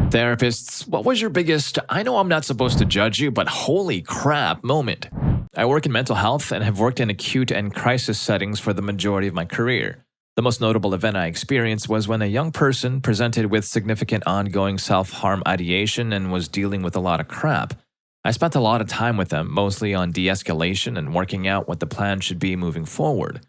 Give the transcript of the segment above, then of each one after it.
Therapists, what was your biggest, I know I'm not supposed to judge you, but holy crap moment? I work in mental health and have worked in acute and crisis settings for the majority of my career. The most notable event I experienced was when a young person presented with significant ongoing self harm ideation and was dealing with a lot of crap. I spent a lot of time with them, mostly on de escalation and working out what the plan should be moving forward.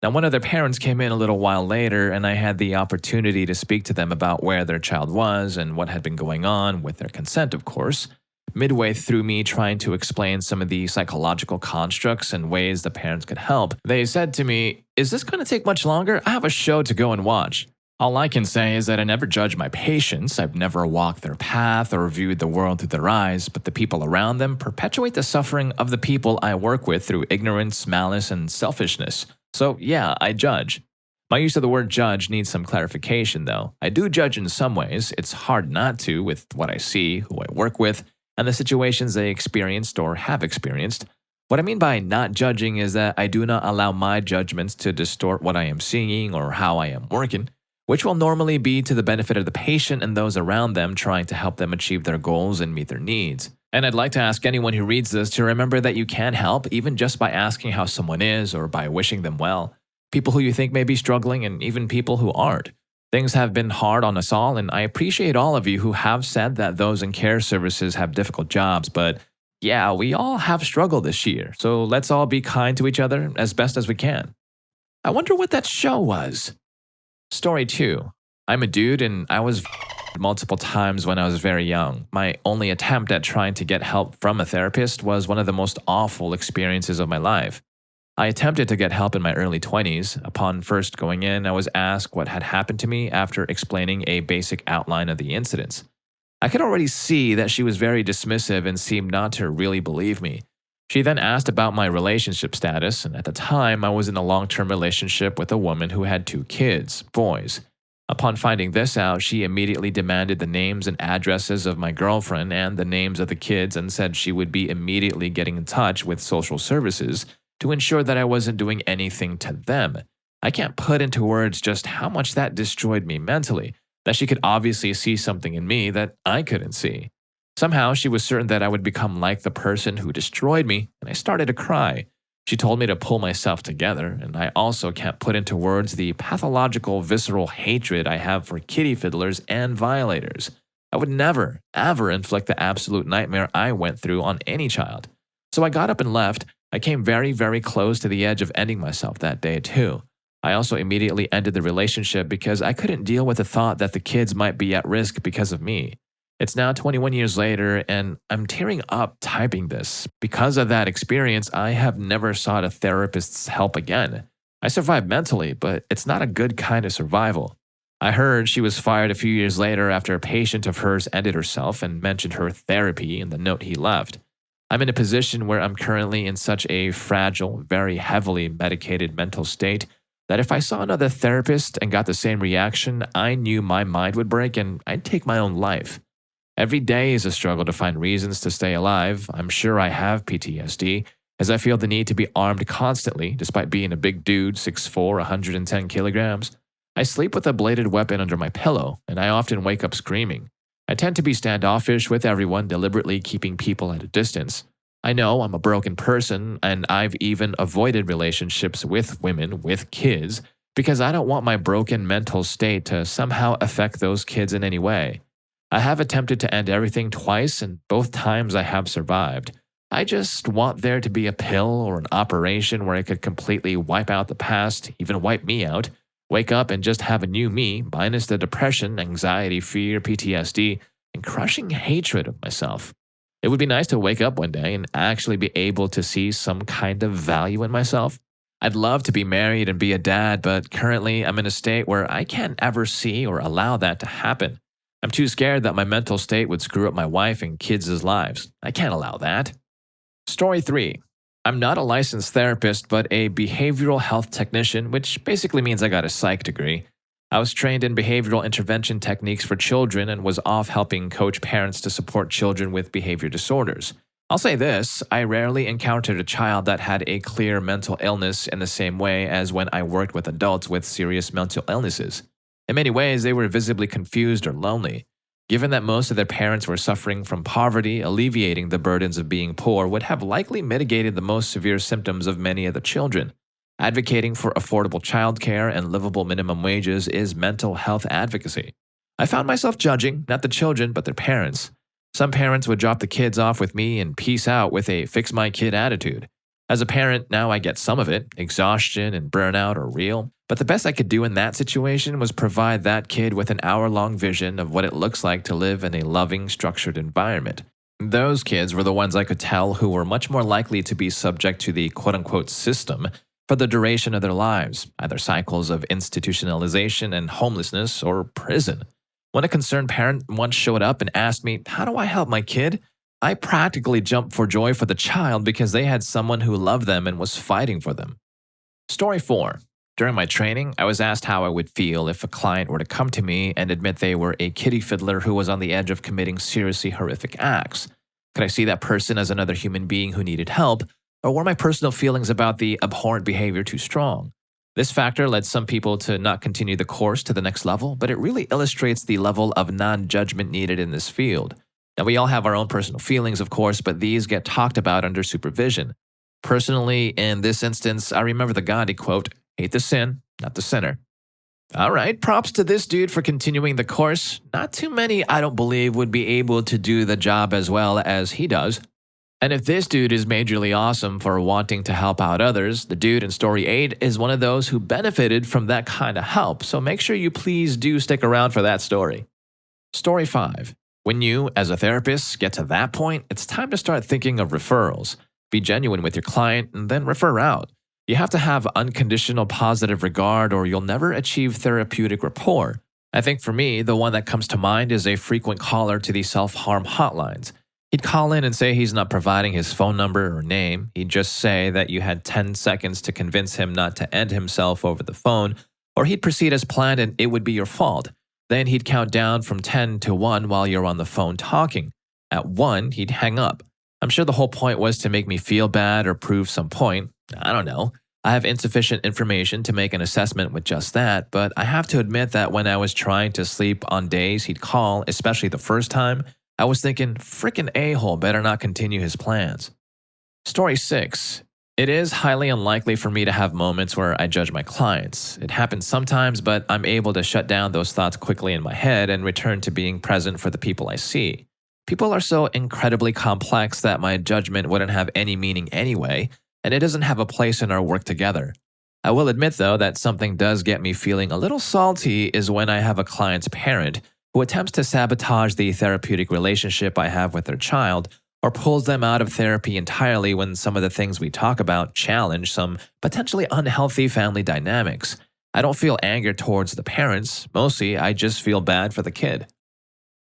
Now, one of their parents came in a little while later, and I had the opportunity to speak to them about where their child was and what had been going on, with their consent, of course. Midway through me trying to explain some of the psychological constructs and ways the parents could help, they said to me, "Is this going to take much longer? I have a show to go and watch." All I can say is that I never judge my patients, I've never walked their path or viewed the world through their eyes, but the people around them perpetuate the suffering of the people I work with through ignorance, malice, and selfishness. So yeah, I judge. My use of the word judge needs some clarification though. I do judge in some ways, it's hard not to with what I see, who I work with, and the situations they experienced or have experienced. What I mean by not judging is that I do not allow my judgments to distort what I am seeing or how I am working, which will normally be to the benefit of the patient and those around them trying to help them achieve their goals and meet their needs. And I'd like to ask anyone who reads this to remember that you can help even just by asking how someone is or by wishing them well. People who you think may be struggling and even people who aren't. Things have been hard on us all, and I appreciate all of you who have said that those in care services have difficult jobs, but yeah, we all have struggled this year, so let's all be kind to each other as best as we can. I wonder what that show was. Story 2. I'm a dude and I was multiple times when I was very young. My only attempt at trying to get help from a therapist was one of the most awful experiences of my life. I attempted to get help in my early 20s. Upon first going in, I was asked what had happened to me after explaining a basic outline of the incidents. I could already see that she was very dismissive and seemed not to really believe me. She then asked about my relationship status, and at the time, I was in a long-term relationship with a woman who had 2 kids, boys. Upon finding this out, she immediately demanded the names and addresses of my girlfriend and the names of the kids and said she would be immediately getting in touch with social services to ensure that I wasn't doing anything to them. I can't put into words just how much that destroyed me mentally, that she could obviously see something in me that I couldn't see. Somehow, she was certain that I would become like the person who destroyed me, and I started to cry. She told me to pull myself together, and I also can't put into words the pathological, visceral hatred I have for kitty fiddlers and violators. I would never, ever inflict the absolute nightmare I went through on any child. So I got up and left. I came very, very close to the edge of ending myself that day, too. I also immediately ended the relationship because I couldn't deal with the thought that the kids might be at risk because of me. It's now 21 years later, and I'm tearing up typing this. Because of that experience, I have never sought a therapist's help again. I survived mentally, but it's not a good kind of survival. I heard she was fired a few years later after a patient of hers ended herself and mentioned her therapy in the note he left. I'm in a position where I'm currently in such a fragile, very heavily medicated mental state that if I saw another therapist and got the same reaction, I knew my mind would break and I'd take my own life. Every day is a struggle to find reasons to stay alive. I'm sure I have PTSD, as I feel the need to be armed constantly, despite being a big dude, 6'4", 110 kilograms. I sleep with a bladed weapon under my pillow, and I often wake up screaming. I tend to be standoffish with everyone, deliberately keeping people at a distance. I know I'm a broken person, and I've even avoided relationships with women with kids because I don't want my broken mental state to somehow affect those kids in any way. I have attempted to end everything twice, and both times I have survived. I just want there to be a pill or an operation where I could completely wipe out the past, even wipe me out, wake up and just have a new me, minus the depression, anxiety, fear, PTSD, and crushing hatred of myself. It would be nice to wake up one day and actually be able to see some kind of value in myself. I'd love to be married and be a dad, but currently I'm in a state where I can't ever see or allow that to happen. I'm too scared that my mental state would screw up my wife and kids' lives. I can't allow that. Story 3. I'm not a licensed therapist, but a behavioral health technician, which basically means I got a psych degree. I was trained in behavioral intervention techniques for children and was off helping coach parents to support children with behavior disorders. I'll say this, I rarely encountered a child that had a clear mental illness in the same way as when I worked with adults with serious mental illnesses. In many ways, they were visibly confused or lonely. Given that most of their parents were suffering from poverty, alleviating the burdens of being poor would have likely mitigated the most severe symptoms of many of the children. Advocating for affordable childcare and livable minimum wages is mental health advocacy. I found myself judging, not the children, but their parents. Some parents would drop the kids off with me and peace out with a fix my kid attitude. As a parent, now I get some of it. Exhaustion and burnout are real. But the best I could do in that situation was provide that kid with an hour-long vision of what it looks like to live in a loving, structured environment. Those kids were the ones I could tell who were much more likely to be subject to the quote-unquote system for the duration of their lives, either cycles of institutionalization and homelessness or prison. When a concerned parent once showed up and asked me, "How do I help my kid?" I practically jumped for joy for the child because they had someone who loved them and was fighting for them. Story 4. During my training, I was asked how I would feel if a client were to come to me and admit they were a kiddie fiddler who was on the edge of committing seriously horrific acts. Could I see that person as another human being who needed help, or were my personal feelings about the abhorrent behavior too strong? This factor led some people to not continue the course to the next level, but it really illustrates the level of non-judgment needed in this field. Now, we all have our own personal feelings, of course, but these get talked about under supervision. Personally, in this instance, I remember the Gandhi quote, "Hate the sin, not the sinner." All right, props to this dude for continuing the course. Not too many, I don't believe, would be able to do the job as well as he does. And if this dude is majorly awesome for wanting to help out others, the dude in story 8 is one of those who benefited from that kind of help, so make sure you please do stick around for that story. Story 5. When you, as a therapist, get to that point, it's time to start thinking of referrals. Be genuine with your client and then refer out. You have to have unconditional positive regard or you'll never achieve therapeutic rapport. I think for me, the one that comes to mind is a frequent caller to the self-harm hotlines. He'd call in and say he's not providing his phone number or name. He'd just say that you had 10 seconds to convince him not to end himself over the phone, or he'd proceed as planned and it would be your fault. Then he'd count down from 10 to 1 while you're on the phone talking. At 1, he'd hang up. I'm sure the whole point was to make me feel bad or prove some point. I don't know. I have insufficient information to make an assessment with just that, but I have to admit that when I was trying to sleep on days he'd call, especially the first time, I was thinking, frickin' a-hole better not continue his plans. Story 6. It is highly unlikely for me to have moments where I judge my clients. It happens sometimes, but I'm able to shut down those thoughts quickly in my head and return to being present for the people I see. People are so incredibly complex that my judgment wouldn't have any meaning anyway, and it doesn't have a place in our work together. I will admit, though, that something does get me feeling a little salty is when I have a client's parent who attempts to sabotage the therapeutic relationship I have with their child, or pulls them out of therapy entirely when some of the things we talk about challenge some potentially unhealthy family dynamics. I don't feel anger towards the parents. Mostly, I just feel bad for the kid.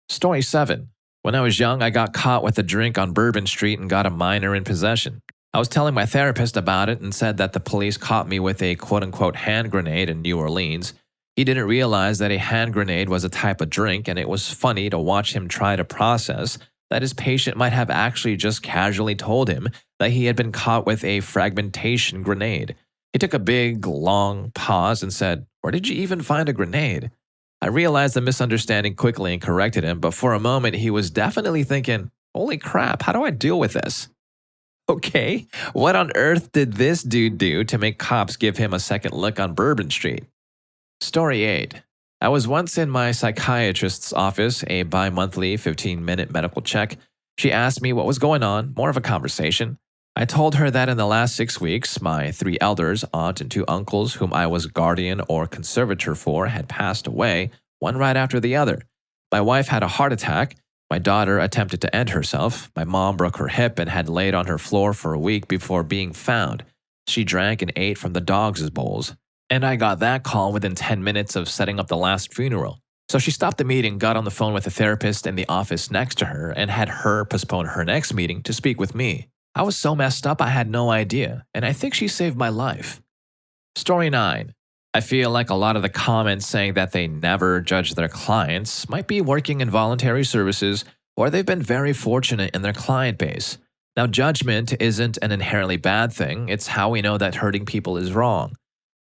Story 7. When I was young, I got caught with a drink on Bourbon Street and got a minor in possession. I was telling my therapist about it and said that the police caught me with a quote-unquote hand grenade in New Orleans. He didn't realize that a hand grenade was a type of drink, and it was funny to watch him try to process that his patient might have actually just casually told him that he had been caught with a fragmentation grenade. He took a big, long pause and said, "Where did you even find a grenade?" I realized the misunderstanding quickly and corrected him, but for a moment he was definitely thinking, "Holy crap, how do I deal with this?" Okay, what on earth did this dude do to make cops give him a second look on Bourbon Street? Story 8. I was once in my psychiatrist's office, a bi-monthly 15-minute medical check. She asked me what was going on, more of a conversation. I told her that in the last 6 weeks, my 3 elders, aunt and 2 uncles, whom I was guardian or conservator for, had passed away, one right after the other. My wife had a heart attack. My daughter attempted to end herself. My mom broke her hip and had laid on her floor for a week before being found. She drank and ate from the dogs' bowls. And I got that call within 10 minutes of setting up the last funeral. So she stopped the meeting, got on the phone with a therapist in the office next to her, and had her postpone her next meeting to speak with me. I was so messed up I had no idea, and I think she saved my life. Story 9. I feel like a lot of the comments saying that they never judge their clients might be working in voluntary services, or they've been very fortunate in their client base. Now, judgment isn't an inherently bad thing, it's how we know that hurting people is wrong.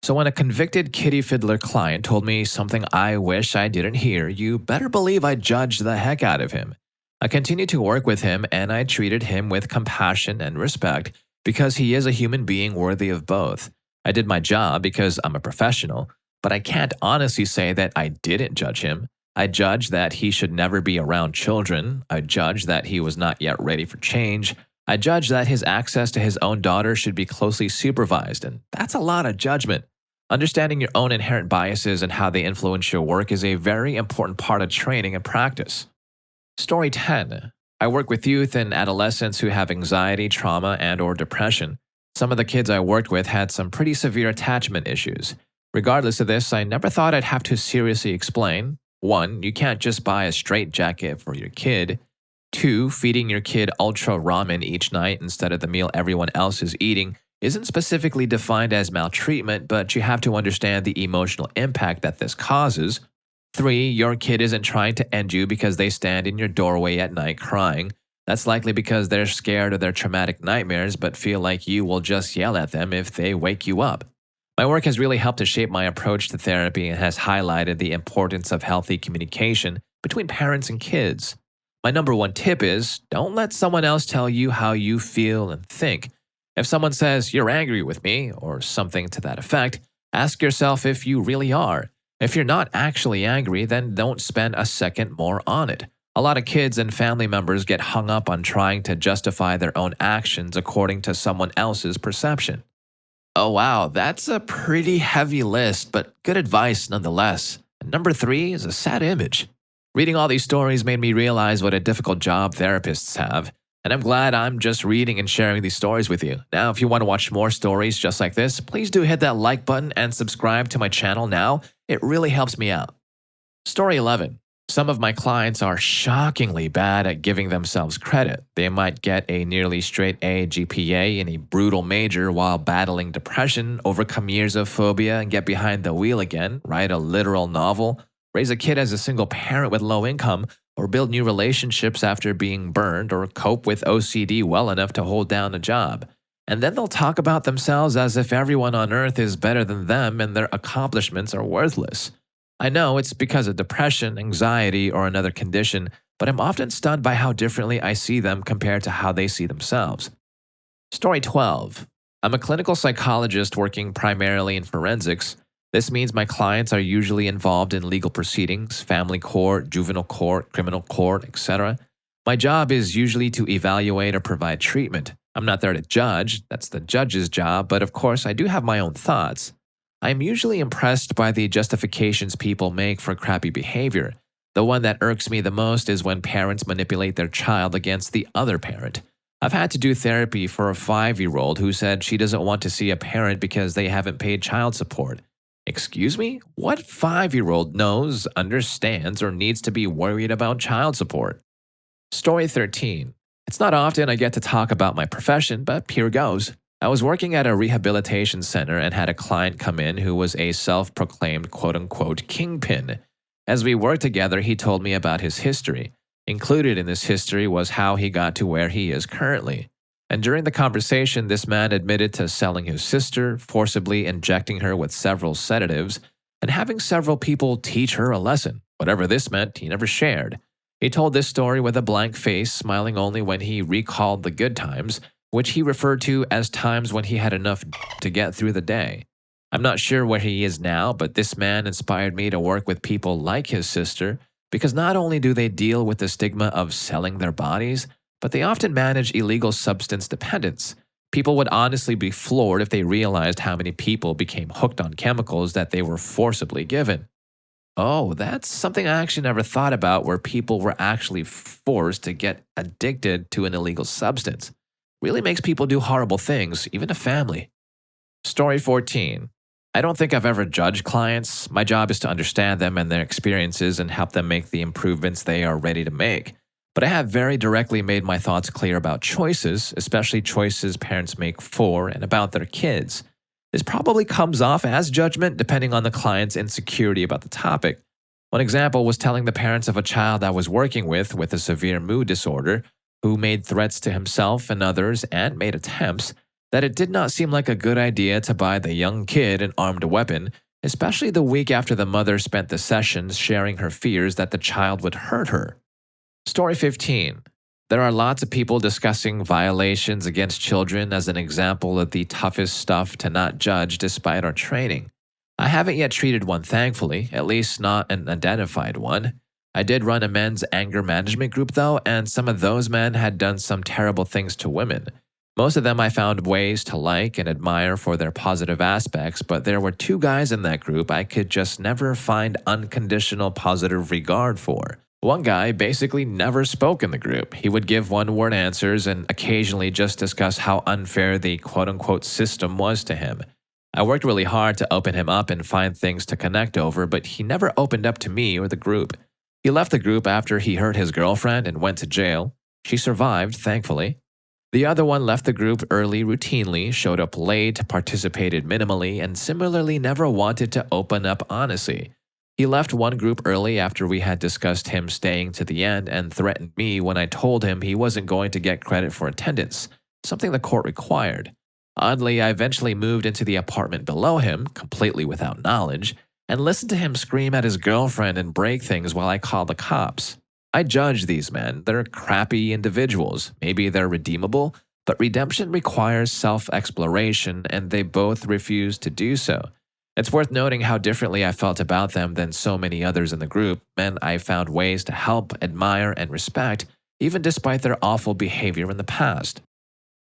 So when a convicted kitty fiddler client told me something I wish I didn't hear, you better believe I judged the heck out of him. I continued to work with him and I treated him with compassion and respect because he is a human being worthy of both. I did my job because I'm a professional, but I can't honestly say that I didn't judge him. I judged that he should never be around children. I judged that he was not yet ready for change. I judged that his access to his own daughter should be closely supervised, and that's a lot of judgment. Understanding your own inherent biases and how they influence your work is a very important part of training and practice. Story 10. I work with youth and adolescents who have anxiety, trauma, and/or depression. Some of the kids I worked with had some pretty severe attachment issues. Regardless of this, I never thought I'd have to seriously explain. 1. You can't just buy a straitjacket for your kid. 2. Feeding your kid ultra ramen each night instead of the meal everyone else is eating isn't specifically defined as maltreatment, but you have to understand the emotional impact that this causes. 3. Your kid isn't trying to end you because they stand in your doorway at night crying. That's likely because they're scared of their traumatic nightmares but feel like you will just yell at them if they wake you up. My work has really helped to shape my approach to therapy and has highlighted the importance of healthy communication between parents and kids. My number one tip is don't let someone else tell you how you feel and think. If someone says, "You're angry with me," or something to that effect, ask yourself if you really are. If you're not actually angry, then don't spend a second more on it. A lot of kids and family members get hung up on trying to justify their own actions according to someone else's perception. Oh wow, that's a pretty heavy list, but good advice nonetheless. And number 3 is a sad image. Reading all these stories made me realize what a difficult job therapists have. And I'm glad I'm just reading and sharing these stories with you. Now, if you want to watch more stories just like this, please do hit that like button and subscribe to my channel now. It really helps me out. Story 11. Some of my clients are shockingly bad at giving themselves credit. They might get a nearly straight A GPA in a brutal major while battling depression, overcome years of phobia, and get behind the wheel again, write a literal novel, raise a kid as a single parent with low income, or build new relationships after being burned, or cope with OCD well enough to hold down a job. And then they'll talk about themselves as if everyone on earth is better than them and their accomplishments are worthless. I know it's because of depression, anxiety, or another condition, but I'm often stunned by how differently I see them compared to how they see themselves. Story 12. I'm a clinical psychologist working primarily in forensics. This means my clients are usually involved in legal proceedings, family court, juvenile court, criminal court, etc. My job is usually to evaluate or provide treatment. I'm not there to judge, that's the judge's job, but of course I do have my own thoughts. I am usually impressed by the justifications people make for crappy behavior. The one that irks me the most is when parents manipulate their child against the other parent. I've had to do therapy for a 5-year-old who said she doesn't want to see a parent because they haven't paid child support. Excuse me? What 5-year-old knows, understands, or needs to be worried about child support? Story 13. It's not often I get to talk about my profession, but here goes. I was working at a rehabilitation center and had a client come in who was a self-proclaimed quote-unquote kingpin. As we worked together, he told me about his history. Included in this history was how he got to where he is currently. And during the conversation, this man admitted to selling his sister, forcibly injecting her with several sedatives, and having several people teach her a lesson. Whatever this meant, he never shared. He told this story with a blank face, smiling only when he recalled the good times, which he referred to as times when he had enough to get through the day. I'm not sure where he is now, but this man inspired me to work with people like his sister, because not only do they deal with the stigma of selling their bodies, but they often manage illegal substance dependence. People would honestly be floored if they realized how many people became hooked on chemicals that they were forcibly given. Oh, that's something I actually never thought about, where people were actually forced to get addicted to an illegal substance. Really makes people do horrible things, even a family. Story 14. I don't think I've ever judged clients. My job is to understand them and their experiences and help them make the improvements they are ready to make. But I have very directly made my thoughts clear about choices, especially choices parents make for and about their kids. This probably comes off as judgment depending on the client's insecurity about the topic. One example was telling the parents of a child I was working with a severe mood disorder, who made threats to himself and others and made attempts, that it did not seem like a good idea to buy the young kid an armed weapon, especially the week after the mother spent the sessions sharing her fears that the child would hurt her. Story 15. There are lots of people discussing violations against children as an example of the toughest stuff to not judge despite our training. I haven't yet treated one, thankfully, at least not an identified one. I did run a men's anger management group, though, and some of those men had done some terrible things to women. Most of them I found ways to like and admire for their positive aspects, but there were two guys in that group I could just never find unconditional positive regard for. One guy basically never spoke in the group. He would give one-word answers and occasionally just discuss how unfair the quote-unquote system was to him. I worked really hard to open him up and find things to connect over, but he never opened up to me or the group. He left the group after he hurt his girlfriend and went to jail. She survived, thankfully. The other one left the group early routinely, showed up late, participated minimally, and similarly never wanted to open up honestly. He left one group early after we had discussed him staying to the end and threatened me when I told him he wasn't going to get credit for attendance, something the court required. Oddly, I eventually moved into the apartment below him, completely without knowledge, and listened to him scream at his girlfriend and break things while I called the cops. I judge these men. They're crappy individuals. Maybe they're redeemable, but redemption requires self-exploration, and they both refuse to do so. It's worth noting how differently I felt about them than so many others in the group, and I found ways to help, admire, and respect, even despite their awful behavior in the past.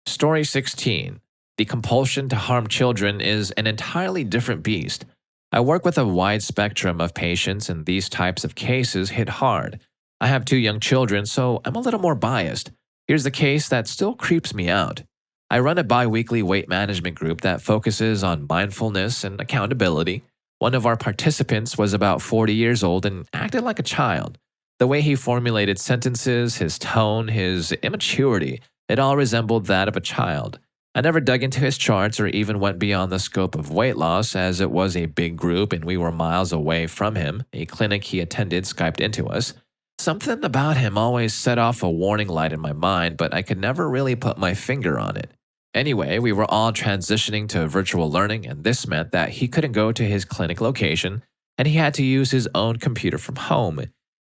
Story 16. The compulsion to harm children is an entirely different beast. I work with a wide spectrum of patients, and these types of cases hit hard. I have 2 young children, so I'm a little more biased. Here's the case that still creeps me out. I run a bi-weekly weight management group that focuses on mindfulness and accountability. One of our participants was about 40 years old and acted like a child. The way he formulated sentences, his tone, his immaturity, it all resembled that of a child. I never dug into his charts or even went beyond the scope of weight loss, as it was a big group and we were miles away from him. A clinic he attended Skyped into us. Something about him always set off a warning light in my mind, but I could never really put my finger on it. Anyway, we were all transitioning to virtual learning, and this meant that he couldn't go to his clinic location, and he had to use his own computer from home.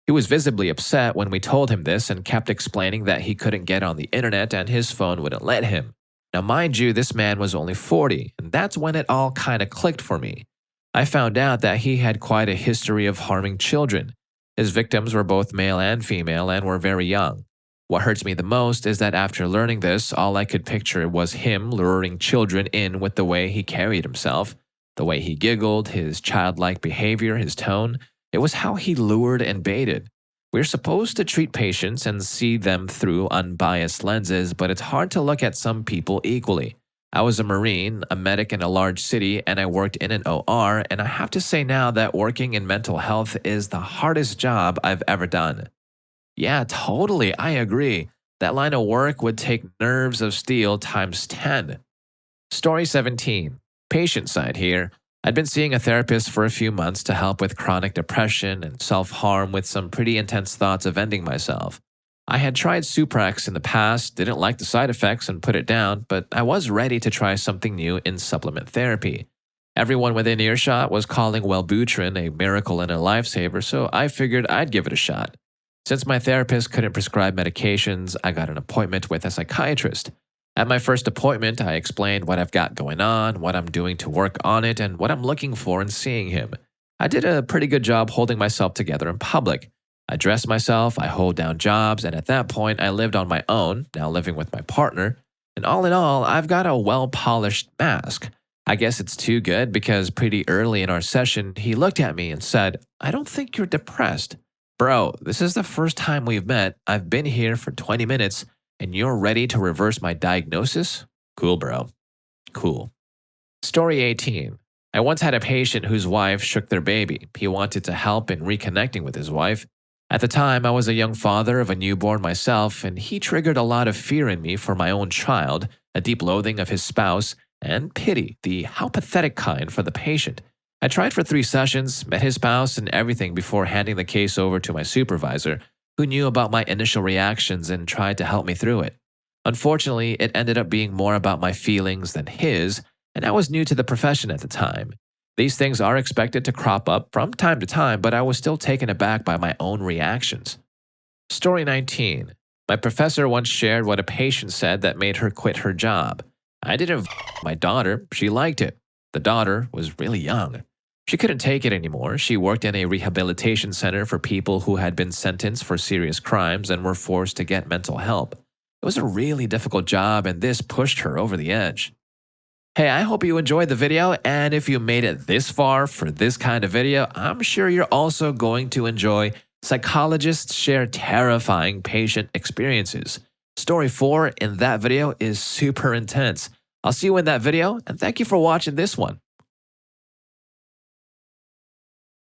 He was visibly upset when we told him this and kept explaining that he couldn't get on the internet and his phone wouldn't let him. Now, mind you, this man was only 40, and that's when it all kind of clicked for me. I found out that he had quite a history of harming children. His victims were both male and female and were very young. What hurts me the most is that after learning this, all I could picture was him luring children in with the way he carried himself, the way he giggled, his childlike behavior, his tone. It was how he lured and baited. We're supposed to treat patients and see them through unbiased lenses, but it's hard to look at some people equally. I was a Marine, a medic in a large city, and I worked in an OR, and I have to say now that working in mental health is the hardest job I've ever done. Yeah, totally, I agree. That line of work would take nerves of steel times 10. Story 17. Patient side here. I'd been seeing a therapist for a few months to help with chronic depression and self-harm with some pretty intense thoughts of ending myself. I had tried Suprex in the past, didn't like the side effects and put it down, but I was ready to try something new in supplement therapy. Everyone within earshot was calling Wellbutrin a miracle and a lifesaver, so I figured I'd give it a shot. Since my therapist couldn't prescribe medications, I got an appointment with a psychiatrist. At my first appointment, I explained what I've got going on, what I'm doing to work on it, and what I'm looking for in seeing him. I did a pretty good job holding myself together in public. I dressed myself, I hold down jobs, and at that point, I lived on my own, now living with my partner. And all in all, I've got a well-polished mask. I guess it's too good because pretty early in our session, he looked at me and said, "I don't think you're depressed." Bro, this is the first time we've met. I've been here for 20 minutes, and you're ready to reverse my diagnosis? Cool, bro. Cool. Story 18. I once had a patient whose wife shook their baby. He wanted to help in reconnecting with his wife. At the time, I was a young father of a newborn myself, and he triggered a lot of fear in me for my own child, a deep loathing of his spouse, and pity, the how pathetic kind, for the patient. I tried for 3 sessions, met his spouse and everything before handing the case over to my supervisor, who knew about my initial reactions and tried to help me through it. Unfortunately, it ended up being more about my feelings than his, and I was new to the profession at the time. These things are expected to crop up from time to time, but I was still taken aback by my own reactions. Story 19. My professor once shared what a patient said that made her quit her job. I didn't my daughter, she liked it. The daughter was really young. She couldn't take it anymore. She worked in a rehabilitation center for people who had been sentenced for serious crimes and were forced to get mental help. It was a really difficult job, and this pushed her over the edge. Hey, I hope you enjoyed the video, and if you made it this far for this kind of video, I'm sure you're also going to enjoy Psychologists Share Terrifying Patient Experiences. Story 4 in that video is super intense. I'll see you in that video, and thank you for watching this one.